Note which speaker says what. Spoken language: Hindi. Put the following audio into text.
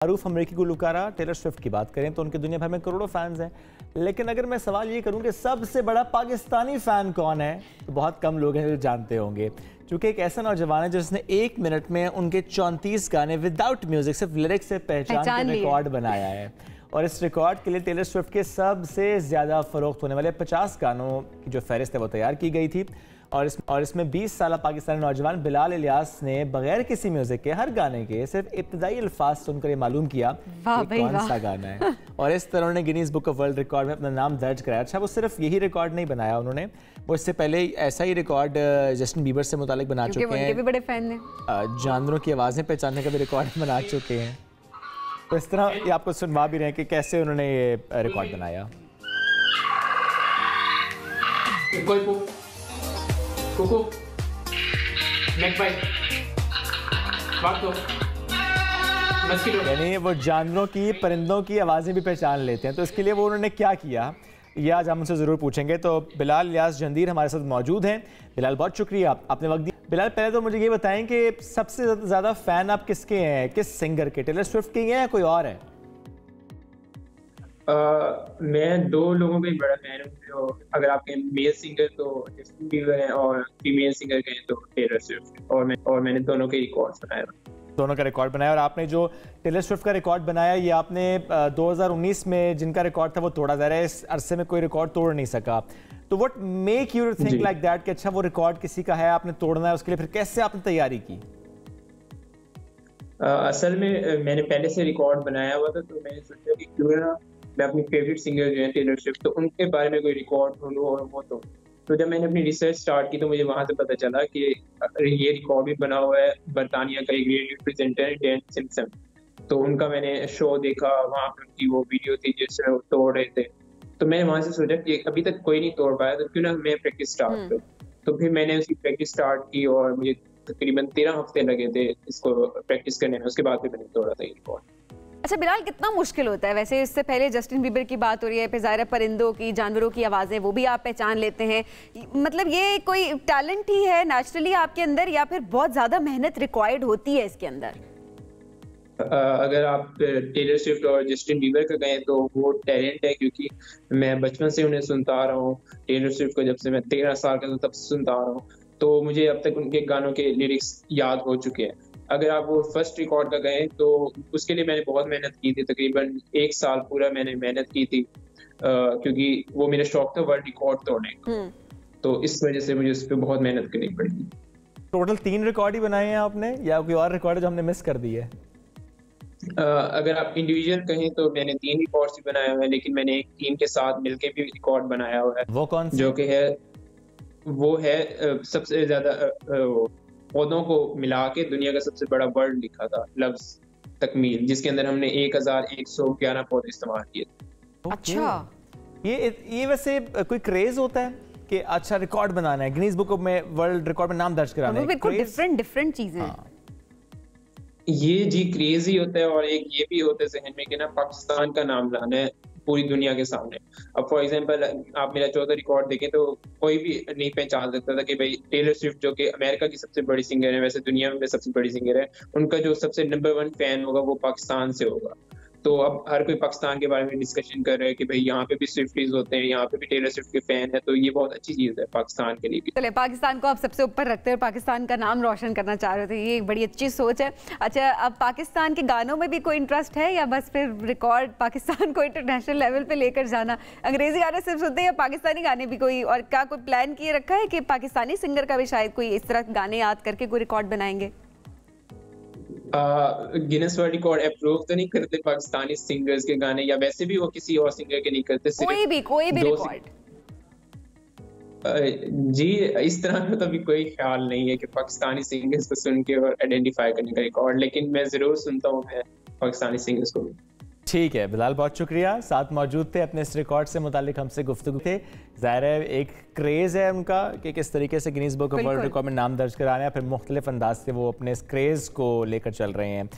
Speaker 1: मारूफ अमेरिकी गुलकारा टेलर स्विफ्ट की बात करें तो उनके दुनिया भर में करोड़ों फैंस हैं, लेकिन अगर मैं सवाल ये करूं कि सबसे बड़ा पाकिस्तानी फ़ैन कौन है तो बहुत कम लोग हैं जो जानते होंगे, क्योंकि एक ऐसा नौजवान है जिसने 1 मिनट में उनके 34 गाने विदाउट म्यूजिक सिर्फ लिरिक्स से पहचान के रिकॉर्ड बनाया है। और इस रिकॉर्ड के लिए टेलर स्विफ्ट के सबसे ज़्यादा फ़रोख्त होने वाले 50 गानों की जो फहरिस्त है वो तैयार की गई थी। और इसमें 20 साल पाकिस्तानी नौजवान बिलाल इलियास ने बगैर किसी म्यूजिक के हर गाने के सिर्फ इब्तदाई अल्फाज सुनकर ये मालूम किया कि कौन सा गाना है। और इस तरह उन्होंने Guinness book of world record में अपना नाम दर्ज कराया। अच्छा, वो सिर्फ यही रिकॉर्ड नहीं बनाया उन्होंने, वो इससे पहले ऐसा ही रिकॉर्ड जस्टिन बीबर से मुतालिक बना चुके हैं, भी बड़े फैन हैं। जानवरों की आवाज़ें पहचानने का भी रिकॉर्ड बना चुके हैं। तो इस तरह ये आपको सुनवा भी रहे हैं कि कैसे उन्होंने ये रिकॉर्ड बनाया।
Speaker 2: कुकू, मैकपाई, मस्किटो,
Speaker 1: यानी वो जानवरों की, परिंदों की आवाज़ें भी पहचान लेते हैं। तो इसके लिए वो उन्होंने क्या किया ये आज हम उनसे ज़रूर पूछेंगे। तो बिलाल इलियास जंदीर हमारे साथ मौजूद हैं। बिलाल, बहुत शुक्रिया आपने वक्त दिया। बिलाल, पहले तो मुझे ये बताएं कि सबसे ज़्यादा फ़ैन आप किसके हैं, किस सिंगर के? टेलर स्विफ्ट के हैं या कोई और है?
Speaker 2: मैं 2 लोगों का ही बड़ा फैन हूँ। जो अगर आप कहें मेल सिंगर तो जस्टिन बीबर हैं, और फीमेल सिंगर कहें तो टेलर स्विफ्ट। और मैंने दोनों के रिकॉर्ड्स बनाए,
Speaker 1: दोनों का रिकॉर्ड बनाया। और आपने जो टेलर स्विफ्ट का रिकॉर्ड बनाया ये आपने 2019 में जिनका रिकॉर्ड था वो तोड़ा जा रहा है, इस अरसे में कोई रिकॉर्ड तोड़ नहीं सका। तो what make you think like that कि अच्छा वो रिकॉर्ड किसी का है, आपने तोड़ना है, उसके लिए फिर कैसे आपने तैयारी की?
Speaker 2: असल में मैंने पहले से रिकॉर्ड बनाया हुआ था, तो मैंने सोचा कि क्यों ना मैं अपनी फेवरेट सिंगर जो है टेलर स्विफ्ट, तो उनके बारे में कोई रिकॉर्ड ढूंढूं और वो तो जब मैंने अपनी रिसर्च स्टार्ट की तो मुझे वहां से पता चला कि ये रिकॉर्ड भी बना हुआ है बरतानिया का एक रेडियो प्रेजेंटर डैन सिम्पसन। तो उनका मैंने शो देखा, वहां पर उनकी वो वीडियो थी जिसमें वो तोड़ रहे थे। तो मैंने वहां से सोचा कि अभी तक कोई नहीं तोड़ पाया, तो क्यों ना मैं प्रैक्टिस स्टार्ट करूं। तो फिर मैंने उसकी प्रैक्टिस स्टार्ट की और मुझे तकरीबन 13 हफ्ते लगे थे इसको प्रैक्टिस करने में। उसके बाद फिर मैंने तोड़ा था ये रिकॉर्ड।
Speaker 3: अच्छा बिलाल, कितना मुश्किल होता है वैसे? इससे पहले जस्टिन बीबर की बात हो रही है, फिर ज़ाहिर है परिंदों की, जानवरों की आवाज़ें वो भी आप पहचान लेते हैं। मतलब ये कोई टैलेंट ही है नेचुरली आपके अंदर, या फिर बहुत ज़्यादा मेहनत रिक्वायर्ड होती है इसके अंदर?
Speaker 2: अगर आप टेलर स्विफ्ट और जस्टिन बीबर का कहें तो वो टैलेंट है, क्योंकि मैं बचपन से उन्हें सुनता आ रहा हूँ। टेलर स्विफ्ट को जब से मैं 13 साल का था तब से सुनता आ रहा हूँ, तो मुझे अब तक उनके गानों के लिरिक्स याद हो चुके हैं। अगर आप वो फर्स्ट रिकॉर्ड का कहें तो उसके लिए मैंने बहुत मेहनत की थी, तकरीबन 1 साल पूरा मैंने मेहनत की थी, क्योंकि वो मेरा शौक था वर्ल्ड रिकॉर्ड तोड़ने का। तो इस वजह से मुझे उस पर बहुत मेहनत करनी पड़ी।
Speaker 1: टोटल 3 रिकॉर्ड ही बनाए हैं आपने, या कोई और रिकॉर्ड है जो हमने मिस कर दी है?
Speaker 2: अगर आप इंडिविजुअल कहें तो मैंने 3 रिकॉर्ड्स भी बनाए हुए हैं, लेकिन मैंने एक टीम के साथ मिलकर भी रिकॉर्ड बनाया हुआ है।
Speaker 1: वो कौन सा? जो कि
Speaker 2: है सबसे ज्यादा पौधों को मिला के दुनिया का सबसे बड़ा वर्ड लिखा था, लफ्ज तकमील, जिसके अंदर हमने 1111 पौधे इस्तेमाल किए थे।
Speaker 3: अच्छा,
Speaker 1: ये वैसे कोई क्रेज होता है कि अच्छा रिकॉर्ड बनाना है, गिनीज बुक में वर्ल्ड रिकॉर्ड में नाम दर्ज कराना है?
Speaker 3: बिल्कुल डिफरेंट चीजें।
Speaker 2: ये जी क्रेज ही होता है, और एक ये भी होता है जहन में कि ना पाकिस्तान का नाम लाना है पूरी दुनिया के सामने। अब फॉर एग्जांपल आप मेरा 14 रिकॉर्ड देखें तो कोई भी नहीं पहचान सकता था कि भाई टेलर स्विफ्ट जो कि अमेरिका की सबसे बड़ी सिंगर है, वैसे दुनिया में सबसे बड़ी सिंगर है, उनका जो सबसे नंबर 1 फैन होगा वो पाकिस्तान से होगा। तो अब हर कोई पाकिस्तान के बारे में डिस्कशन कर रहा है कि भाई यहाँ पे भी स्विफ्टीज होते हैं, यहाँ पे भी टेलर स्विफ्ट के फैन है, तो ये बहुत अच्छी चीज है पाकिस्तान के लिए भी।
Speaker 3: चले, पाकिस्तान को आप सबसे ऊपर रखते हैं और पाकिस्तान का नाम रोशन करना चाह रहे थे, ये एक बड़ी अच्छी सोच है। अच्छा, अब पाकिस्तान के गानों में भी कोई इंटरेस्ट है, या बस फिर रिकॉर्ड पाकिस्तान को इंटरनेशनल लेवल पे लेकर जाना? अंग्रेजी गाने सिर्फ सुनते हैं या पाकिस्तानी गाने भी कोई? और क्या कोई प्लान किए रखा है कि पाकिस्तानी सिंगर का भी शायद कोई इस तरह गाने याद करके कोई रिकॉर्ड बनाएंगे?
Speaker 2: गिनेस वर्ल्ड रिकॉर्ड अप्रूव तो नहीं करते पाकिस्तानी सिंगर्स के गाने, या वैसे भी वो किसी और सिंगर के नहीं करते,
Speaker 3: कोई भी रिकॉर्ड?
Speaker 2: जी इस तरह का तो अभी कोई ख्याल नहीं है कि पाकिस्तानी सिंगर्स को सुन के और आइडेंटिफाई करने का रिकॉर्ड, लेकिन मैं जरूर सुनता हूँ मैं पाकिस्तानी सिंगर्स को भी।
Speaker 1: ठीक है बिलाल, बहुत शुक्रिया, साथ मौजूद थे, अपने इस रिकॉर्ड से मुतालिक हमसे गुफ्तगू थे। ज़ाहिर है एक क्रेज़ है उनका कि किस तरीके से Guinness book of world record में नाम दर्ज कराना है, फिर मुख्तलिफ अंदाज से वो अपने इस क्रेज़ को लेकर चल रहे हैं।